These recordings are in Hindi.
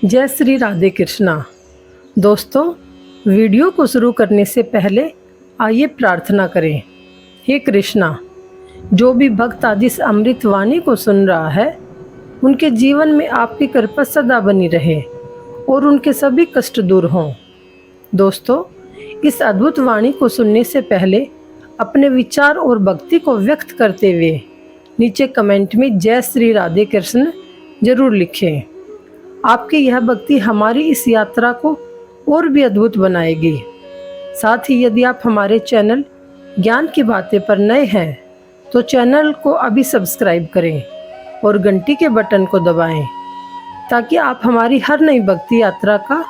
जय श्री राधे कृष्णा। दोस्तों, वीडियो को शुरू करने से पहले आइए प्रार्थना करें। हे कृष्णा, जो भी भक्त आज इस अमृत वाणी को सुन रहा है, उनके जीवन में आपकी कृपा सदा बनी रहे और उनके सभी कष्ट दूर हों। दोस्तों, इस अद्भुत वाणी को सुनने से पहले अपने विचार और भक्ति को व्यक्त करते हुए नीचे कमेंट में जय श्री राधे कृष्ण जरूर लिखें। आपकी यह भक्ति हमारी इस यात्रा को और भी अद्भुत बनाएगी। साथ ही यदि आप हमारे चैनल ज्ञान की बातें पर नए हैं तो चैनल को अभी सब्सक्राइब करें और घंटी के बटन को दबाएं ताकि आप हमारी हर नई भक्ति यात्रा का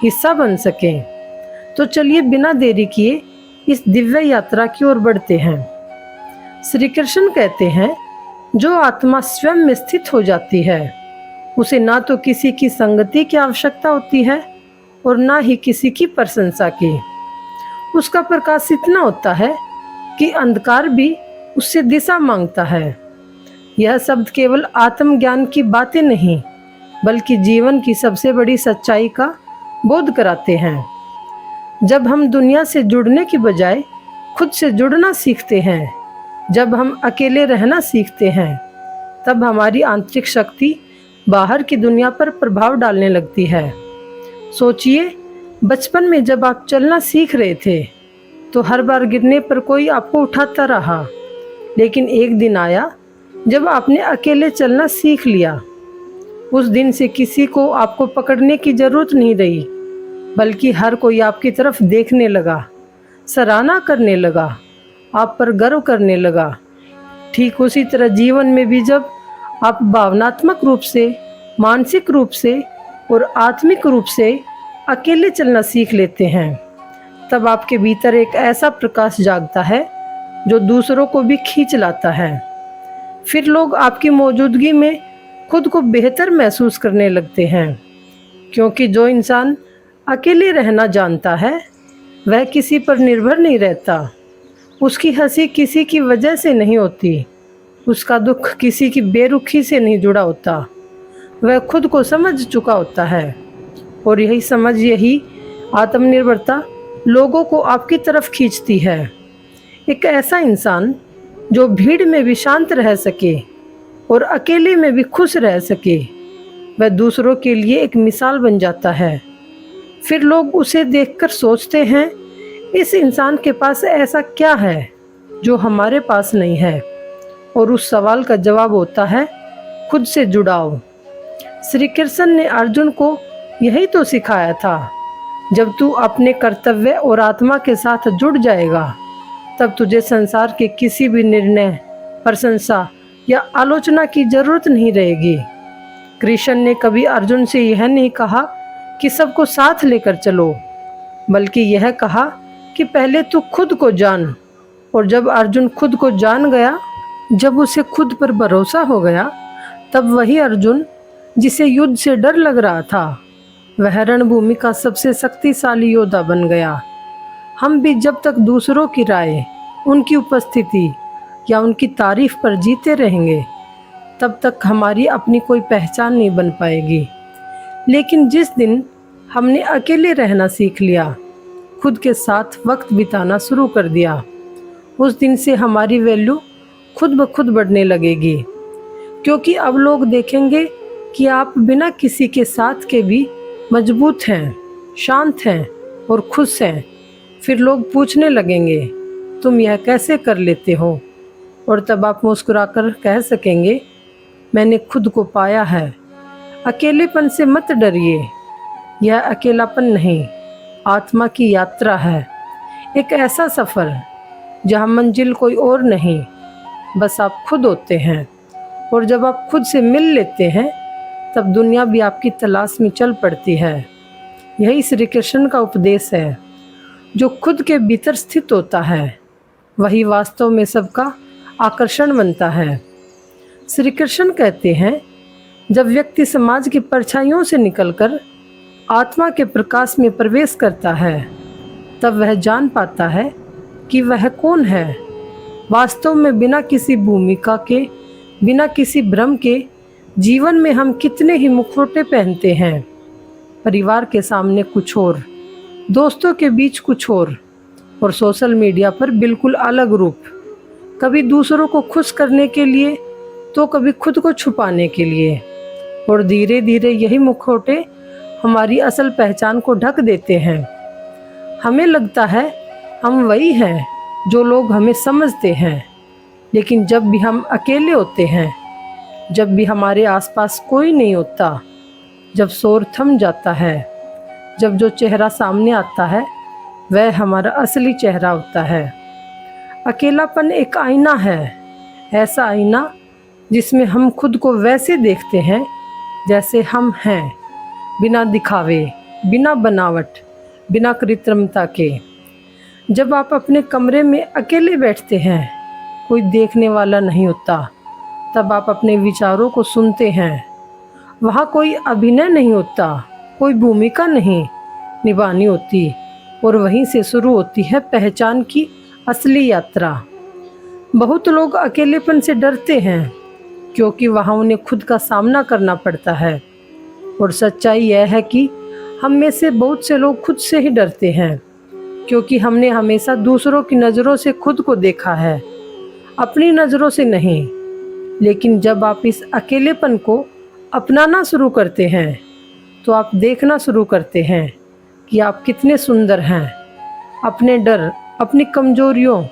हिस्सा बन सकें। तो चलिए बिना देरी किए इस दिव्य यात्रा की ओर बढ़ते हैं। श्री कृष्ण कहते हैं, जो आत्मा स्वयं में स्थित हो जाती है उसे ना तो किसी की संगति की आवश्यकता होती है और ना ही किसी की प्रशंसा की। उसका प्रकाश इतना होता है कि अंधकार भी उससे दिशा मांगता है। यह शब्द केवल आत्मज्ञान की बातें नहीं बल्कि जीवन की सबसे बड़ी सच्चाई का बोध कराते हैं। जब हम दुनिया से जुड़ने की बजाय खुद से जुड़ना सीखते हैं, जब हम अकेले रहना सीखते हैं, तब हमारी आंतरिक शक्ति बाहर की दुनिया पर प्रभाव डालने लगती है। सोचिए, बचपन में जब आप चलना सीख रहे थे तो हर बार गिरने पर कोई आपको उठाता रहा, लेकिन एक दिन आया जब आपने अकेले चलना सीख लिया। उस दिन से किसी को आपको पकड़ने की जरूरत नहीं रही, बल्कि हर कोई आपकी तरफ देखने लगा, सराहना करने लगा, आप पर गर्व करने लगा। ठीक उसी तरह जीवन में भी जब आप भावनात्मक रूप से, मानसिक रूप से और आत्मिक रूप से अकेले चलना सीख लेते हैं, तब आपके भीतर एक ऐसा प्रकाश जागता है जो दूसरों को भी खींच लाता है। फिर लोग आपकी मौजूदगी में खुद को बेहतर महसूस करने लगते हैं, क्योंकि जो इंसान अकेले रहना जानता है वह किसी पर निर्भर नहीं रहता। उसकी हंसी किसी की वजह से नहीं होती, उसका दुख किसी की बेरुखी से नहीं जुड़ा होता। वह खुद को समझ चुका होता है और यही समझ, यही आत्मनिर्भरता लोगों को आपकी तरफ खींचती है। एक ऐसा इंसान जो भीड़ में भी शांत रह सके और अकेले में भी खुश रह सके, वह दूसरों के लिए एक मिसाल बन जाता है। फिर लोग उसे देखकर सोचते हैं, इस इंसान के पास ऐसा क्या है जो हमारे पास नहीं है? और उस सवाल का जवाब होता है खुद से जुड़ाव। श्री कृष्ण ने अर्जुन को यही तो सिखाया था। जब तू अपने कर्तव्य और आत्मा के साथ जुड़ जाएगा, तब तुझे संसार के किसी भी निर्णय, प्रशंसा या आलोचना की जरूरत नहीं रहेगी। कृष्ण ने कभी अर्जुन से यह नहीं कहा कि सबको साथ लेकर चलो, बल्कि यह कहा कि पहले तू खुद को जान। और जब अर्जुन खुद को जान गया, जब उसे खुद पर भरोसा हो गया, तब वही अर्जुन जिसे युद्ध से डर लग रहा था, वह रणभूमि का सबसे शक्तिशाली योद्धा बन गया। हम भी जब तक दूसरों की राय, उनकी उपस्थिति या उनकी तारीफ पर जीते रहेंगे, तब तक हमारी अपनी कोई पहचान नहीं बन पाएगी। लेकिन जिस दिन हमने अकेले रहना सीख लिया, खुद के साथ वक्त बिताना शुरू कर दिया, उस दिन से हमारी वैल्यू खुद ब खुद बढ़ने लगेगी। क्योंकि अब लोग देखेंगे कि आप बिना किसी के साथ के भी मजबूत हैं, शांत हैं और खुश हैं। फिर लोग पूछने लगेंगे, तुम यह कैसे कर लेते हो? और तब आप मुस्कुराकर कह सकेंगे, मैंने खुद को पाया है। अकेलेपन से मत डरिए, यह अकेलापन नहीं, आत्मा की यात्रा है। एक ऐसा सफ़र जहाँ मंजिल कोई और नहीं, बस आप खुद होते हैं। और जब आप खुद से मिल लेते हैं, तब दुनिया भी आपकी तलाश में चल पड़ती है। यही श्री कृष्ण का उपदेश है। जो खुद के भीतर स्थित होता है, वही वास्तव में सबका आकर्षण बनता है। श्री कृष्ण कहते हैं, जब व्यक्ति समाज की परछाइयों से निकलकर आत्मा के प्रकाश में प्रवेश करता है, तब वह जान पाता है कि वह कौन है। वास्तव में बिना किसी भूमिका के, बिना किसी भ्रम के जीवन में हम कितने ही मुखौटे पहनते हैं, परिवार के सामने कुछ और, दोस्तों के बीच कुछ और सोशल मीडिया पर बिल्कुल अलग रूप। कभी दूसरों को खुश करने के लिए तो कभी खुद को छुपाने के लिए। और धीरे धीरे यही मुखौटे हमारी असल पहचान को ढक देते हैं। हमें लगता है हम वही हैं जो लोग हमें समझते हैं, लेकिन जब भी हम अकेले होते हैं, जब भी हमारे आसपास कोई नहीं होता, जब शोर थम जाता है, जब जो चेहरा सामने आता है वह हमारा असली चेहरा होता है। अकेलापन एक आईना है, ऐसा आईना जिसमें हम खुद को वैसे देखते हैं जैसे हम हैं, बिना दिखावे, बिना बनावट, बिना कृत्रिमता के। जब आप अपने कमरे में अकेले बैठते हैं, कोई देखने वाला नहीं होता, तब आप अपने विचारों को सुनते हैं। वहाँ कोई अभिनय नहीं होता, कोई भूमिका नहीं निभानी होती, और वहीं से शुरू होती है पहचान की असली यात्रा। बहुत लोग अकेलेपन से डरते हैं क्योंकि वहाँ उन्हें खुद का सामना करना पड़ता है। और सच्चाई यह है कि हम में से बहुत से लोग खुद से ही डरते हैं, क्योंकि हमने हमेशा दूसरों की नज़रों से खुद को देखा है, अपनी नज़रों से नहीं। लेकिन जब आप इस अकेलेपन को अपनाना शुरू करते हैं तो आप देखना शुरू करते हैं कि आप कितने सुंदर हैं। अपने डर, अपनी कमजोरियों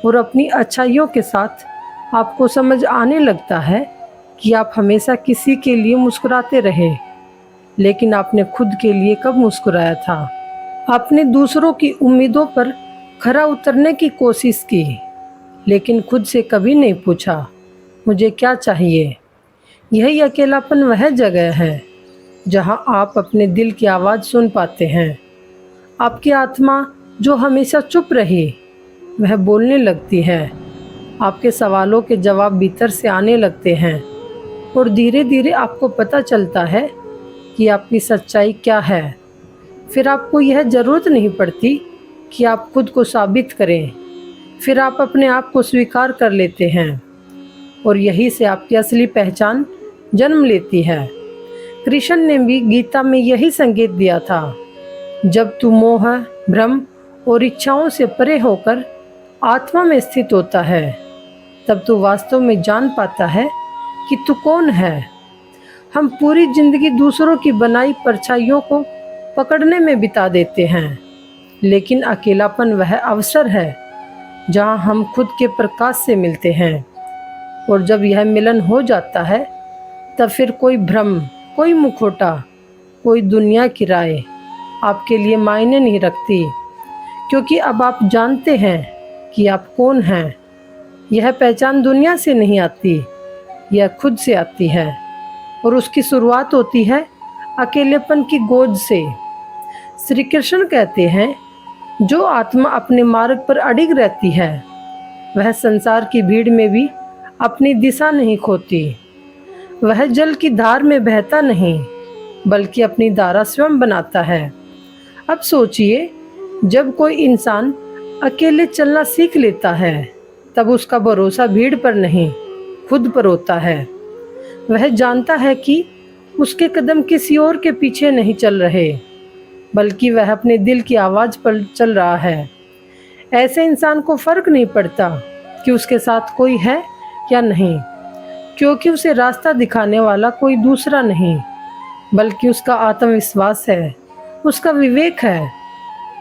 और अपनी अच्छाइयों के साथ आपको समझ आने लगता है कि आप हमेशा किसी के लिए मुस्कुराते रहे, लेकिन आपने खुद के लिए कब मुस्कुराया था? आपने दूसरों की उम्मीदों पर खरा उतरने की कोशिश की, लेकिन खुद से कभी नहीं पूछा मुझे क्या चाहिए। यही अकेलापन वह जगह है जहां आप अपने दिल की आवाज़ सुन पाते हैं। आपकी आत्मा जो हमेशा चुप रही वह बोलने लगती है। आपके सवालों के जवाब भीतर से आने लगते हैं, और धीरे धीरे आपको पता चलता है कि आपकी सच्चाई क्या है। फिर आपको यह ज़रूरत नहीं पड़ती कि आप खुद को साबित करें, फिर आप अपने आप को स्वीकार कर लेते हैं, और यही से आपकी असली पहचान जन्म लेती है। कृष्ण ने भी गीता में यही संकेत दिया था, जब तू मोह, भ्रम और इच्छाओं से परे होकर आत्मा में स्थित होता है, तब तू वास्तव में जान पाता है कि तू कौन है। हम पूरी जिंदगी दूसरों की बनाई परछाइयों को पकड़ने में बिता देते हैं, लेकिन अकेलापन वह अवसर है जहां हम खुद के प्रकाश से मिलते हैं। और जब यह मिलन हो जाता है, तब फिर कोई भ्रम, कोई मुखौटा, कोई दुनिया की राय आपके लिए मायने नहीं रखती, क्योंकि अब आप जानते हैं कि आप कौन हैं। यह पहचान दुनिया से नहीं आती, यह खुद से आती है, और उसकी शुरुआत होती है अकेलेपन की गोद से। श्री कृष्ण कहते हैं, जो आत्मा अपने मार्ग पर अडिग रहती है वह संसार की भीड़ में भी अपनी दिशा नहीं खोती। वह जल की धार में बहता नहीं, बल्कि अपनी धारा स्वयं बनाता है। अब सोचिए, जब कोई इंसान अकेले चलना सीख लेता है, तब उसका भरोसा भीड़ पर नहीं, खुद पर होता है। वह जानता है कि उसके कदम किसी और के पीछे नहीं चल रहे, बल्कि वह अपने दिल की आवाज़ पर चल रहा है। ऐसे इंसान को फर्क नहीं पड़ता कि उसके साथ कोई है या नहीं, क्योंकि उसे रास्ता दिखाने वाला कोई दूसरा नहीं, बल्कि उसका आत्मविश्वास है, उसका विवेक है।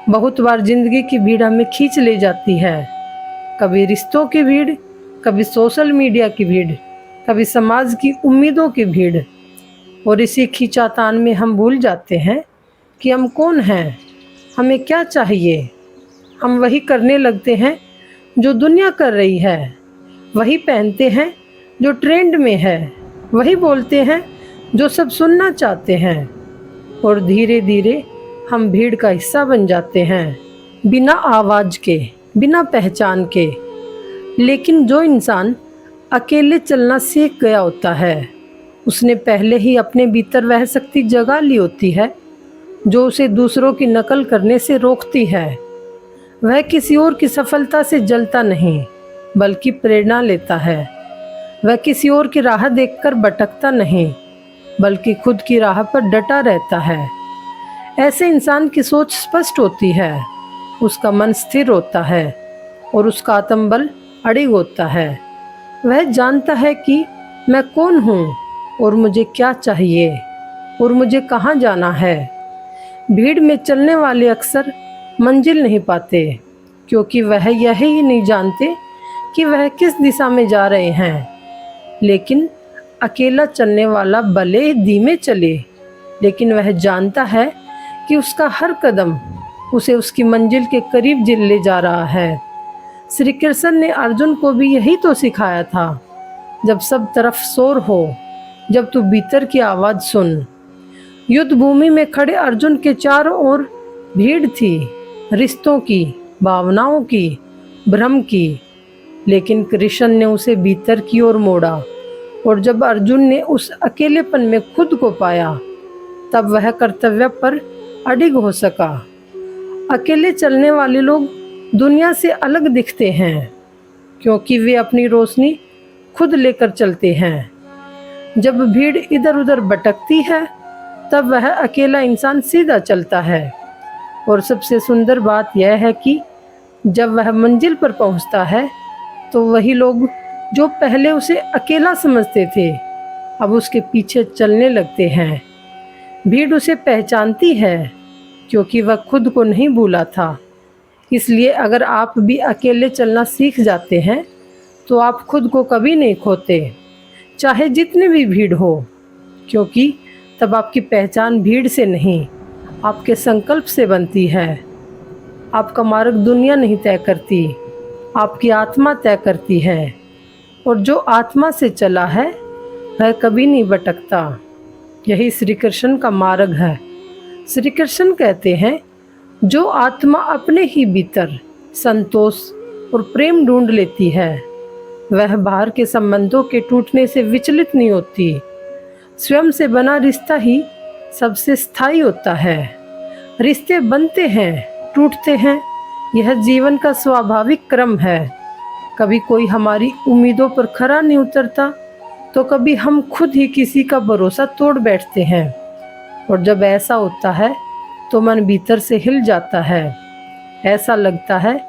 बहुत बार जिंदगी की भीड़ हमें खींच ले जाती है, कभी रिश्तों की भीड़, कभी सोशल मीडिया की भीड़, कभी समाज की उम्मीदों की भीड़, और इसी खींचातान में हम भूल जाते हैं कि हम कौन हैं, हमें क्या चाहिए। हम वही करने लगते हैं जो दुनिया कर रही है, वही पहनते हैं जो ट्रेंड में है, वही बोलते हैं जो सब सुनना चाहते हैं, और धीरे धीरे हम भीड़ का हिस्सा बन जाते हैं, बिना आवाज़ के, बिना पहचान के। लेकिन जो इंसान अकेले चलना सीख गया होता है, उसने पहले ही अपने भीतर वह शक्ति जगा ली होती है जो उसे दूसरों की नकल करने से रोकती है। वह किसी और की सफलता से जलता नहीं, बल्कि प्रेरणा लेता है। वह किसी और की राह देखकर भटकता नहीं, बल्कि खुद की राह पर डटा रहता है। ऐसे इंसान की सोच स्पष्ट होती है, उसका मन स्थिर होता है और उसका आत्मबल अडिग होता है। वह जानता है कि मैं कौन हूँ और मुझे क्या चाहिए और मुझे कहाँ जाना है। भीड़ में चलने वाले अक्सर मंजिल नहीं पाते, क्योंकि वह यही नहीं जानते कि वह किस दिशा में जा रहे हैं। लेकिन अकेला चलने वाला भले धीमे चले, लेकिन वह जानता है कि उसका हर कदम उसे उसकी मंजिल के करीब ले जा रहा है। श्री कृष्ण ने अर्जुन को भी यही तो सिखाया था। जब सब तरफ शोर हो, जब तू भीतर की आवाज़ सुन। युद्ध भूमि में खड़े अर्जुन के चारों ओर भीड़ थी, रिश्तों की, भावनाओं की, भ्रम की। लेकिन कृष्ण ने उसे भीतर की ओर मोड़ा, और जब अर्जुन ने उस अकेलेपन में खुद को पाया, तब वह कर्तव्य पर अडिग हो सका। अकेले चलने वाले लोग दुनिया से अलग दिखते हैं, क्योंकि वे अपनी रोशनी खुद लेकर चलते हैं। जब भीड़ इधर उधर भटकती है, तब वह अकेला इंसान सीधा चलता है। और सबसे सुंदर बात यह है कि जब वह मंजिल पर पहुंचता है, तो वही लोग जो पहले उसे अकेला समझते थे, अब उसके पीछे चलने लगते हैं। भीड़ उसे पहचानती है, क्योंकि वह खुद को नहीं भूला था। इसलिए अगर आप भी अकेले चलना सीख जाते हैं, तो आप खुद को कभी नहीं खोते, चाहे जितनी भी भीड़ हो, क्योंकि तब आपकी पहचान भीड़ से नहीं, आपके संकल्प से बनती है। आपका मार्ग दुनिया नहीं तय करती, आपकी आत्मा तय करती है। और जो आत्मा से चला है, वह कभी नहीं भटकता। यही श्री कृष्ण का मार्ग है। श्री कृष्ण कहते हैं, जो आत्मा अपने ही भीतर संतोष और प्रेम ढूंढ लेती है, वह बाहर के संबंधों के टूटने से विचलित नहीं होती। स्वयं से बना रिश्ता ही सबसे स्थायी होता है। रिश्ते बनते हैं, टूटते हैं, यह जीवन का स्वाभाविक क्रम है। कभी कोई हमारी उम्मीदों पर खरा नहीं उतरता, तो कभी हम खुद ही किसी का भरोसा तोड़ बैठते हैं। और जब ऐसा होता है, तो मन भीतर से हिल जाता है। ऐसा लगता है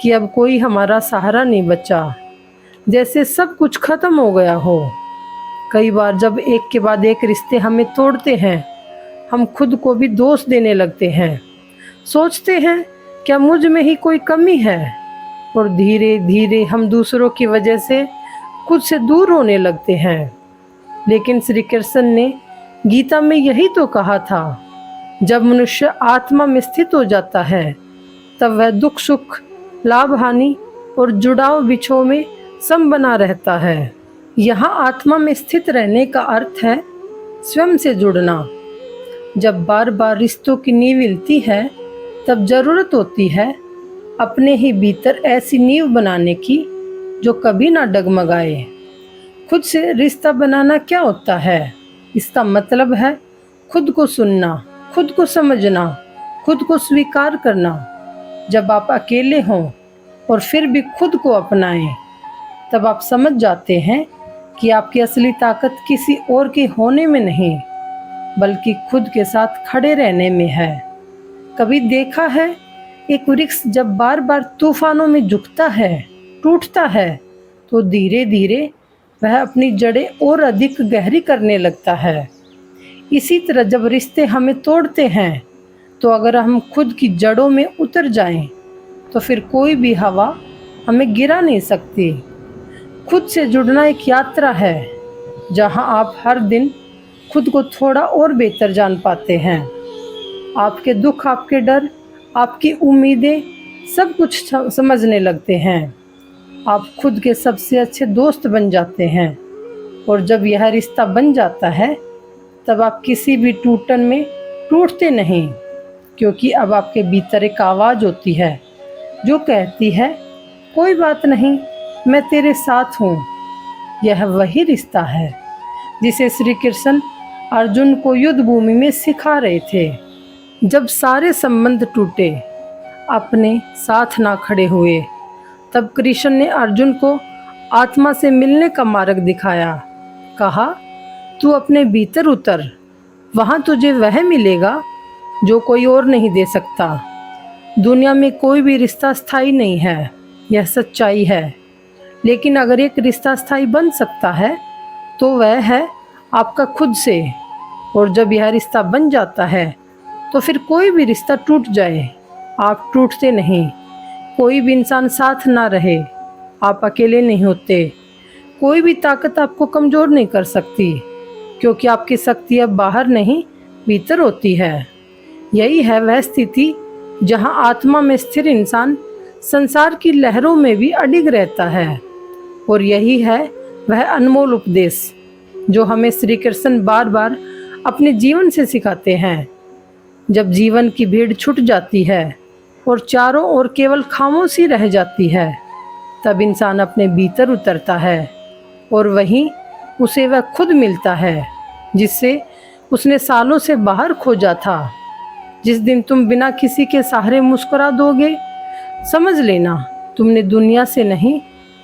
कि अब कोई हमारा सहारा नहीं बचा, जैसे सब कुछ खत्म हो गया हो। कई बार जब एक के बाद एक रिश्ते हमें तोड़ते हैं, हम खुद को भी दोष देने लगते हैं। सोचते हैं, क्या मुझ में ही कोई कमी है? और धीरे धीरे हम दूसरों की वजह से खुद से दूर होने लगते हैं। लेकिन श्री कृष्ण ने गीता में यही तो कहा था, जब मनुष्य आत्मा में स्थित हो जाता है, तब वह दुख सुख, लाभ हानि और जुड़ाव बिछोह में सम बना रहता है। यहाँ आत्मा में स्थित रहने का अर्थ है स्वयं से जुड़ना। जब बार बार रिश्तों की नींव हिलती है, तब जरूरत होती है अपने ही भीतर ऐसी नींव बनाने की जो कभी ना डगमगाए। खुद से रिश्ता बनाना क्या होता है? इसका मतलब है खुद को सुनना, खुद को समझना, खुद को स्वीकार करना। जब आप अकेले हों और फिर भी खुद को अपनाएं, तब आप समझ जाते हैं कि आपकी असली ताकत किसी और के होने में नहीं, बल्कि खुद के साथ खड़े रहने में है। कभी देखा है, एक वृक्ष जब बार बार तूफानों में झुकता है, टूटता है, तो धीरे धीरे वह अपनी जड़ें और अधिक गहरी करने लगता है। इसी तरह जब रिश्ते हमें तोड़ते हैं, तो अगर हम खुद की जड़ों में उतर जाएं, तो फिर कोई भी हवा हमें गिरा नहीं सकती। खुद से जुड़ना एक यात्रा है, जहां आप हर दिन खुद को थोड़ा और बेहतर जान पाते हैं। आपके दुख, आपके डर, आपकी उम्मीदें, सब कुछ समझने लगते हैं। आप खुद के सबसे अच्छे दोस्त बन जाते हैं। और जब यह रिश्ता बन जाता है, तब आप किसी भी टूटन में टूटते नहीं, क्योंकि अब आपके भीतर एक आवाज़ होती है जो कहती है, कोई बात नहीं, मैं तेरे साथ हूँ। यह वही रिश्ता है जिसे श्री कृष्ण अर्जुन को युद्ध भूमि में सिखा रहे थे। जब सारे संबंध टूटे, अपने साथ ना खड़े हुए, तब कृष्ण ने अर्जुन को आत्मा से मिलने का मार्ग दिखाया। कहा, तू अपने भीतर उतर, वहाँ तुझे वह मिलेगा जो कोई और नहीं दे सकता। दुनिया में कोई भी रिश्ता स्थायी नहीं है, यह सच्चाई है। लेकिन अगर एक रिश्ता स्थायी बन सकता है तो वह है आपका खुद से। और जब यह रिश्ता बन जाता है तो फिर कोई भी रिश्ता टूट जाए, आप टूटते नहीं। कोई भी इंसान साथ ना रहे, आप अकेले नहीं होते। कोई भी ताकत आपको कमज़ोर नहीं कर सकती, क्योंकि आपकी शक्ति अब बाहर नहीं भीतर होती है। यही है वह स्थिति जहां आत्मा में स्थिर इंसान संसार की लहरों में भी अडिग रहता है। और यही है वह अनमोल उपदेश जो हमें श्री कृष्ण बार बार अपने जीवन से सिखाते हैं। जब जीवन की भीड़ छूट जाती है और चारों ओर केवल खामोशी रह जाती है, तब इंसान अपने भीतर उतरता है और वहीं उसे वह खुद मिलता है जिससे उसने सालों से बाहर खोजा था। जिस दिन तुम बिना किसी के सहारे मुस्कुरा दोगे, समझ लेना तुमने दुनिया से नहीं,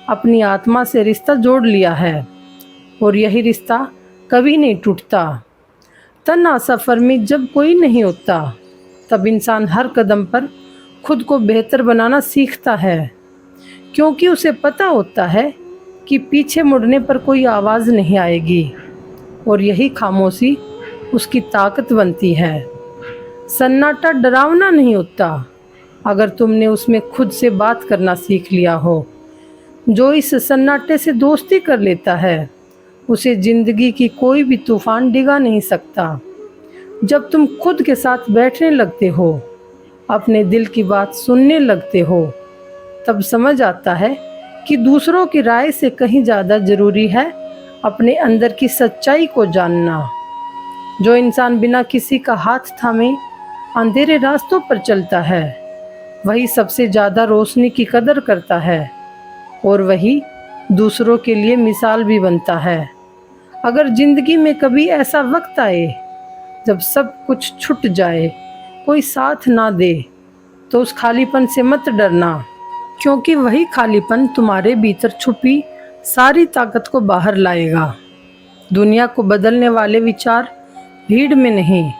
अपनी आत्मा से रिश्ता जोड़ लिया है। और यही रिश्ता कभी नहीं टूटता। तन्हा सफ़र में जब कोई नहीं होता, तब इंसान हर कदम पर खुद को बेहतर बनाना सीखता है, क्योंकि उसे पता होता है कि पीछे मुड़ने पर कोई आवाज़ नहीं आएगी। और यही खामोशी उसकी ताकत बनती है। सन्नाटा डरावना नहीं होता अगर तुमने उसमें खुद से बात करना सीख लिया हो। जो इस सन्नाटे से दोस्ती कर लेता है, उसे ज़िंदगी की कोई भी तूफान डिगा नहीं सकता। जब तुम खुद के साथ बैठने लगते हो, अपने दिल की बात सुनने लगते हो, तब समझ आता है कि दूसरों की राय से कहीं ज़्यादा ज़रूरी है अपने अंदर की सच्चाई को जानना। जो इंसान बिना किसी का हाथ थामे अंधेरे रास्तों पर चलता है, वही सबसे ज़्यादा रोशनी की कदर करता है और वही दूसरों के लिए मिसाल भी बनता है। अगर ज़िंदगी में कभी ऐसा वक्त आए जब सब कुछ छूट जाए, कोई साथ ना दे, तो उस खालीपन से मत डरना, क्योंकि वही खालीपन तुम्हारे भीतर छुपी सारी ताकत को बाहर लाएगा। दुनिया को बदलने वाले विचार भीड़ में नहीं,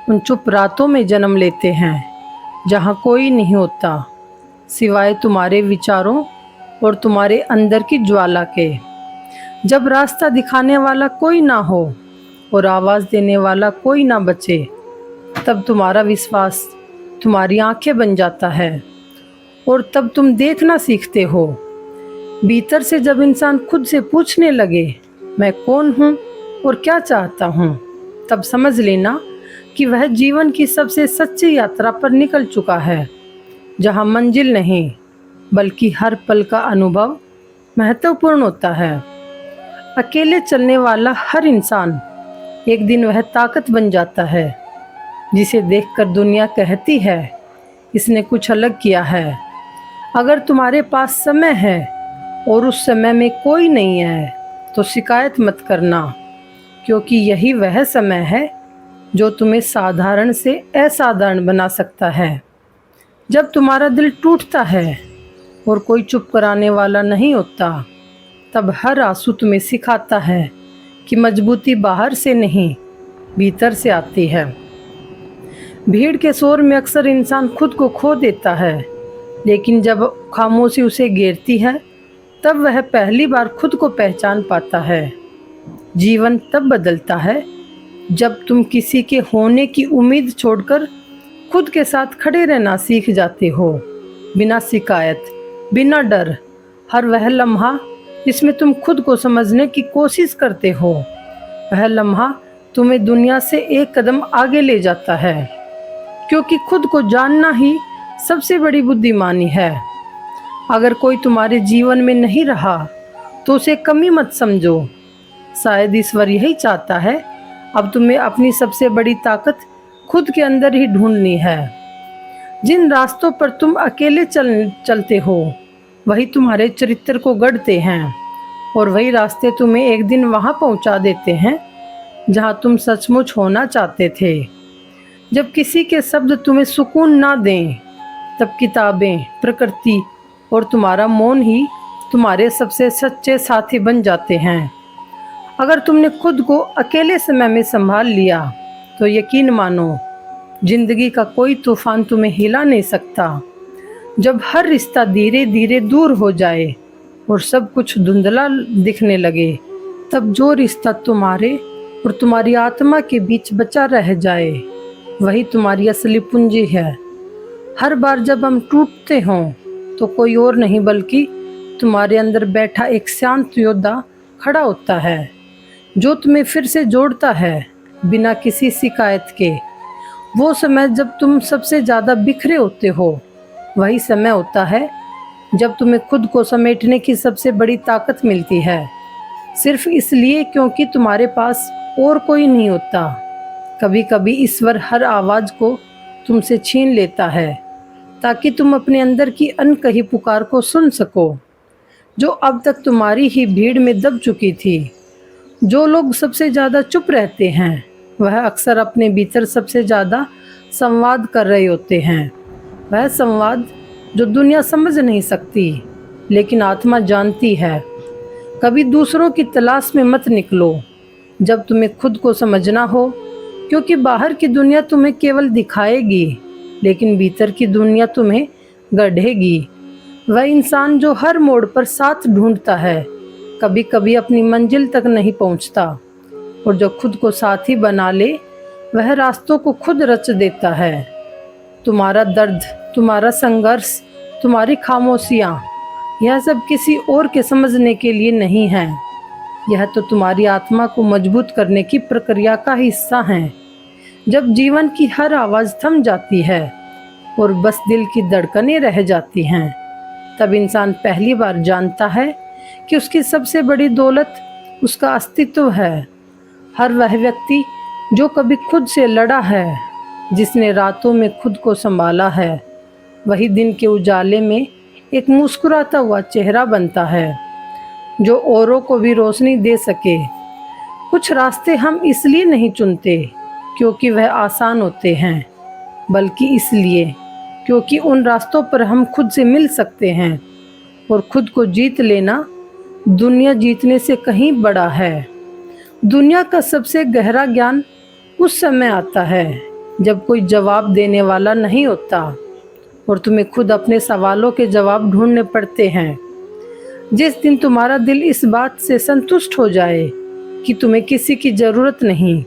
उन चुप रातों में जन्म लेते हैं जहाँ कोई नहीं होता सिवाय तुम्हारे विचारों और तुम्हारे अंदर की ज्वाला के। जब रास्ता दिखाने वाला कोई ना हो और आवाज़ देने वाला कोई ना बचे, तब तुम्हारा विश्वास तुम्हारी आंखें बन जाता है और तब तुम देखना सीखते हो। भीतर से जब इंसान खुद से पूछने लगे, मैं कौन हूँ और क्या चाहता हूँ, तब समझ लेना कि वह जीवन की सबसे सच्ची यात्रा पर निकल चुका है, जहाँ मंजिल नहीं बल्कि हर पल का अनुभव महत्वपूर्ण होता है। अकेले चलने वाला हर इंसान एक दिन वह ताकत बन जाता है जिसे देखकर दुनिया कहती है इसने कुछ अलग किया है। अगर तुम्हारे पास समय है और उस समय में कोई नहीं है, तो शिकायत मत करना, क्योंकि यही वह समय है जो तुम्हें साधारण से असाधारण बना सकता है। जब तुम्हारा दिल टूटता है और कोई चुप कराने वाला नहीं होता, तब हर आंसू तुम्हें सिखाता है कि मजबूती बाहर से नहीं, भीतर से आती है। भीड़ के शोर में अक्सर इंसान खुद को खो देता है, लेकिन जब खामोशी उसे घेरती है, तब वह पहली बार खुद को पहचान पाता है। जीवन तब बदलता है जब तुम किसी के होने की उम्मीद छोड़कर खुद के साथ खड़े रहना सीख जाते हो, बिना शिकायत, बिना डर। हर वह लम्हा जिसमें तुम खुद को समझने की कोशिश करते हो, वह लम्हा तुम्हें दुनिया से एक कदम आगे ले जाता है, क्योंकि खुद को जानना ही सबसे बड़ी बुद्धिमानी है। अगर कोई तुम्हारे जीवन में नहीं रहा तो उसे कमी मत समझो। शायद ईश्वर यही चाहता है अब तुम्हें अपनी सबसे बड़ी ताकत खुद के अंदर ही ढूंढनी है। जिन रास्तों पर तुम अकेले चलते हो, वही तुम्हारे चरित्र को गढ़ते हैं, और वही रास्ते तुम्हें एक दिन वहां पहुंचा देते हैं जहां तुम सचमुच होना चाहते थे। जब किसी के शब्द तुम्हें सुकून ना दें, तब किताबें, प्रकृति और तुम्हारा मौन ही तुम्हारे सबसे सच्चे साथी बन जाते हैं। अगर तुमने खुद को अकेले समय में संभाल लिया, तो यकीन मानो जिंदगी का कोई तूफान तुम्हें हिला नहीं सकता। जब हर रिश्ता धीरे धीरे दूर हो जाए और सब कुछ धुंधला दिखने लगे, तब जो रिश्ता तुम्हारे और तुम्हारी आत्मा के बीच बचा रह जाए, वही तुम्हारी असली पूंजी है। हर बार जब हम टूटते हों तो कोई और नहीं बल्कि तुम्हारे अंदर बैठा एक शांत योद्धा खड़ा होता है, जो तुम्हें फिर से जोड़ता है बिना किसी शिकायत के। वो समय जब तुम सबसे ज़्यादा बिखरे होते हो, वही समय होता है जब तुम्हें खुद को समेटने की सबसे बड़ी ताकत मिलती है, सिर्फ इसलिए क्योंकि तुम्हारे पास और कोई नहीं होता। कभी कभी ईश्वर हर आवाज़ को तुमसे छीन लेता है ताकि तुम अपने अंदर की अनकही पुकार को सुन सको, जो अब तक तुम्हारी ही भीड़ में दब चुकी थी। जो लोग सबसे ज़्यादा चुप रहते हैं, वह अक्सर अपने भीतर सबसे ज़्यादा संवाद कर रहे होते हैं। वह संवाद जो दुनिया समझ नहीं सकती, लेकिन आत्मा जानती है। कभी दूसरों की तलाश में मत निकलो जब तुम्हें खुद को समझना हो, क्योंकि बाहर की दुनिया तुम्हें केवल दिखाएगी, लेकिन भीतर की दुनिया तुम्हें गढ़ेगी। वह इंसान जो हर मोड़ पर साथ ढूंढता है, कभी कभी अपनी मंजिल तक नहीं पहुंचता, और जो खुद को साथी बना ले, वह रास्तों को खुद रच देता है। तुम्हारा दर्द, तुम्हारा संघर्ष, तुम्हारी खामोशियाँ, यह सब किसी और के समझने के लिए नहीं है। यह तो तुम्हारी आत्मा को मजबूत करने की प्रक्रिया का हिस्सा है। जब जीवन की हर आवाज़ थम जाती है और बस दिल की धड़कनें रह जाती हैं, तब इंसान पहली बार जानता है कि उसकी सबसे बड़ी दौलत उसका अस्तित्व है। हर वह व्यक्ति जो कभी खुद से लड़ा है, जिसने रातों में खुद को संभाला है, वही दिन के उजाले में एक मुस्कुराता हुआ चेहरा बनता है, जो औरों को भी रोशनी दे सके। कुछ रास्ते हम इसलिए नहीं चुनते क्योंकि वह आसान होते हैं, बल्कि इसलिए क्योंकि उन रास्तों पर हम खुद से मिल सकते हैं। और खुद को जीत लेना दुनिया जीतने से कहीं बड़ा है। दुनिया का सबसे गहरा ज्ञान उस समय आता है जब कोई जवाब देने वाला नहीं होता और तुम्हें खुद अपने सवालों के जवाब ढूंढने पड़ते हैं। जिस दिन तुम्हारा दिल इस बात से संतुष्ट हो जाए कि तुम्हें किसी की ज़रूरत नहीं,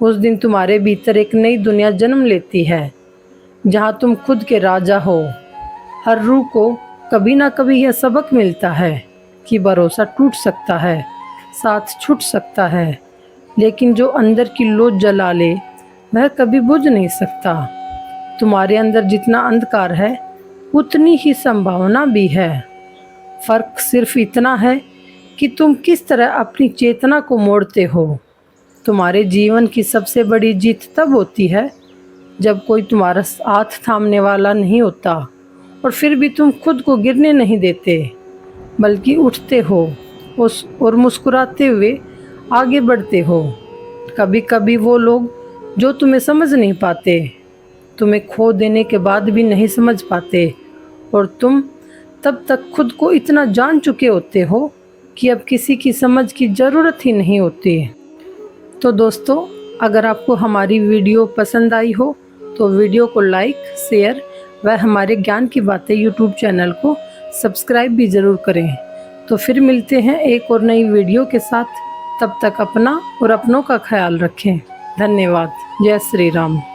उस दिन तुम्हारे भीतर एक नई दुनिया जन्म लेती है, जहाँ तुम खुद के राजा हो। हर रूह को कभी ना कभी यह सबक मिलता है कि भरोसा टूट सकता है, साथ छूट सकता है, लेकिन जो अंदर की लौ जला ले, वह कभी बुझ नहीं सकता। तुम्हारे अंदर जितना अंधकार है, उतनी ही संभावना भी है। फ़र्क सिर्फ इतना है कि तुम किस तरह अपनी चेतना को मोड़ते हो। तुम्हारे जीवन की सबसे बड़ी जीत तब होती है जब कोई तुम्हारा हाथ थामने वाला नहीं होता, और फिर भी तुम खुद को गिरने नहीं देते, बल्कि उठते हो और मुस्कुराते हुए आगे बढ़ते हो। कभी कभी वो लोग जो तुम्हें समझ नहीं पाते, तुम्हें खो देने के बाद भी नहीं समझ पाते, और तुम तब तक खुद को इतना जान चुके होते हो कि अब किसी की समझ की ज़रूरत ही नहीं होती। तो दोस्तों, अगर आपको हमारी वीडियो पसंद आई हो तो वीडियो को लाइक, शेयर व हमारे ज्ञान की बातें यूट्यूब चैनल को सब्सक्राइब भी ज़रूर करें। तो फिर मिलते हैं एक और नई वीडियो के साथ। तब तक अपना और अपनों का ख्याल रखें। धन्यवाद। जय श्री राम।